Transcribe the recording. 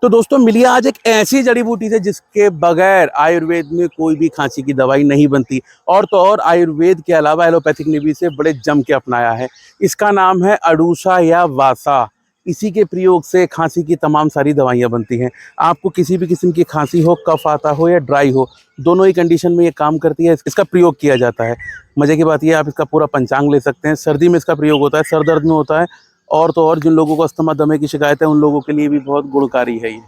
तो दोस्तों मिलिए आज एक ऐसी जड़ी बूटी से जिसके बगैर आयुर्वेद में कोई भी खांसी की दवाई नहीं बनती। और तो और आयुर्वेद के अलावा एलोपैथिक ने भी इसे बड़े जम के अपनाया है। इसका नाम है अडूसा या वासा। इसी के प्रयोग से खांसी की तमाम सारी दवाइयाँ बनती हैं। आपको किसी भी किस्म की खांसी हो, कफ आता हो या ड्राई हो, दोनों ही कंडीशन में ये काम करती है। इसका प्रयोग किया जाता है। मज़े की बात ये आप इसका पूरा पंचांग ले सकते हैं। सर्दी में इसका प्रयोग होता है, सर दर्द में होता है, और तो और जिन लोगों को अस्थमा दमे की शिकायत है उन लोगों के लिए भी बहुत गुणकारी है ये।